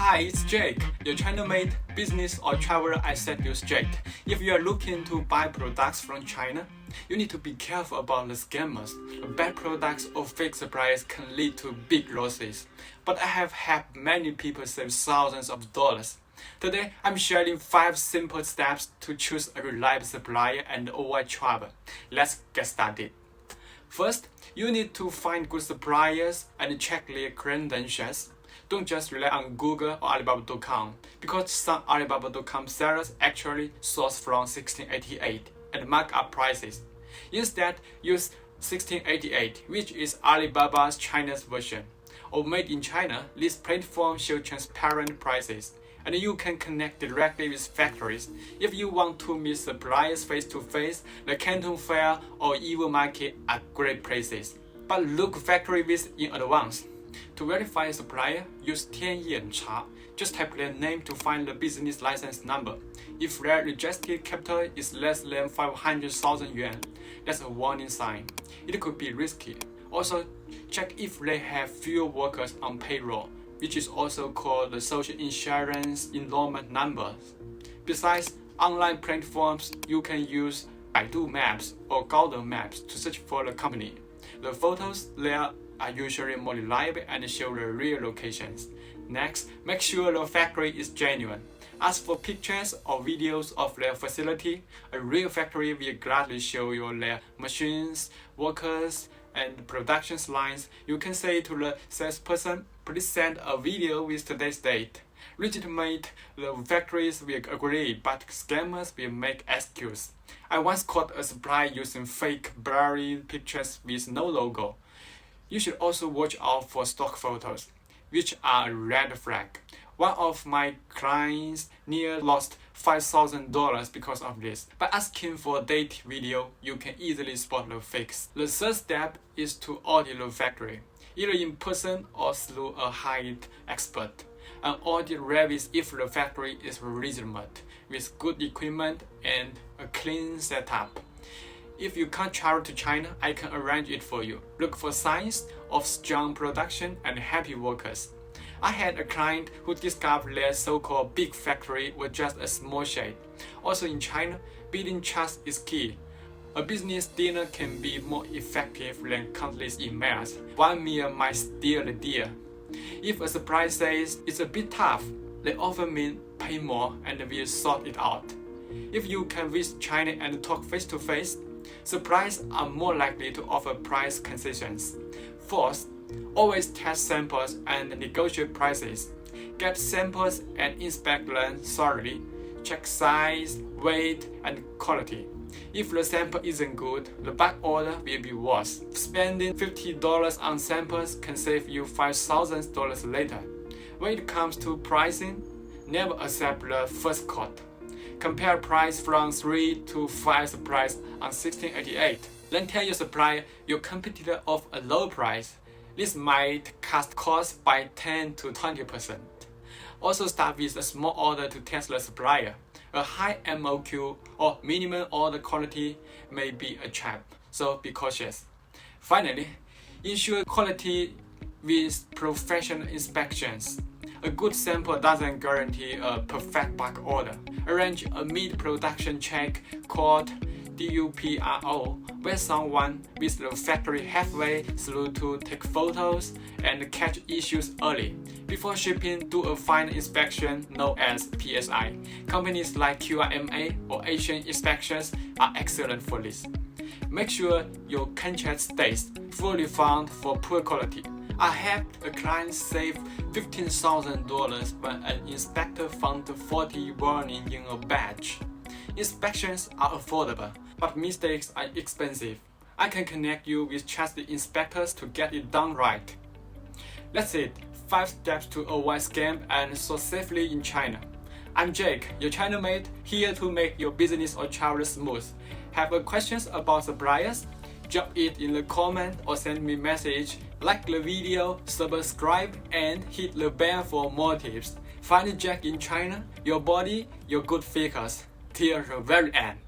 Hi, it's Jake, your China-made business or traveler asset use Jake. If you are looking to buy products from China, you need to be careful about the scammers. Bad products or fake suppliers can lead to big losses. But I have helped many people save thousands of dollars. Today, I'm sharing 5 simple steps to choose a reliable supplier and avoid trouble. Let's get started. First, you need to find good suppliers and check their credentials. Don't just rely on Google or Alibaba.com because some Alibaba.com sellers actually source from 1688 and mark up prices. Instead, use 1688, which is Alibaba's China's version. Or made in China, these platforms show transparent prices, and you can connect directly with factories. If you want to meet suppliers face-to-face, the Canton Fair or Evo Market are great places. But look factory visit in advance. To verify a supplier, use 天眼查. Just type their name to find the business license number. If their registered capital is less than 500,000 yuan, that's a warning sign. It could be risky. Also, check if they have fewer workers on payroll, which is also called the social insurance enrollment number. Besides online platforms, you can use Baidu Maps or Google Maps to search for the company. The photos there are usually more reliable and show the real locations. Next, make sure the factory is genuine. Ask for pictures or videos of their facility. A real factory will gladly show you their machines, workers, and production lines. You can say to the salesperson, please send a video with today's date. Legitimate the factories will agree, but scammers will make excuses. I once caught a supplier using fake blurry pictures with no logo. You should also watch out for stock photos, which are a red flag. One of my clients nearly lost $5,000 because of this. By asking for a date video, you can easily spot the fakes. The third step is to audit the factory, either in person or through a hired expert. An audit reviews if the factory is legitimate, with good equipment and a clean setup. If you can't travel to China, I can arrange it for you. Look for signs of strong production and happy workers. I had a client who discovered their so-called big factory was just a small shed. Also in China, building trust is key. A business dinner can be more effective than countless emails. One meal might steal the deal. If a supplier says it's a bit tough, they often mean pay more and we'll sort it out. If you can visit China and talk face-to-face, suppliers are more likely to offer price concessions. Fourth, always test samples and negotiate prices. Get samples and inspect them thoroughly. Check size, weight, and quality. If the sample isn't good, the back order will be worse. Spending $50 on samples can save you $5,000 later. When it comes to pricing, never accept the first quote. Compare price from 3 to 5 suppliers on 1688. Then tell your supplier your competitor offers a low price. This might cut costs by 10 to 20%. Also start with a small order to test the supplier. A high MOQ or minimum order quality may be a trap, so be cautious. Finally, ensure quality with professional inspections. A good sample doesn't guarantee a perfect bulk order. Arrange a mid-production check called DUPRO, where someone with the factory halfway through to take photos and catch issues early. Before shipping, do a final inspection known as PSI. Companies like QRMA or Asian Inspections are excellent for this. Make sure your contract stays fully found for poor quality. I helped a client save $15,000 when an inspector found 40 warnings in a batch. Inspections are affordable, but mistakes are expensive. I can connect you with trusted inspectors to get it done right. That's it, 5 steps to avoid scam and source safely in China. I'm Jake, your China mate, here to make your business or travel smooth. Have questions about suppliers? Drop it in the comment or send me a message. Like the video, subscribe, and hit the bell for more tips. Find Jack in China, your body, your good figures, till the very end.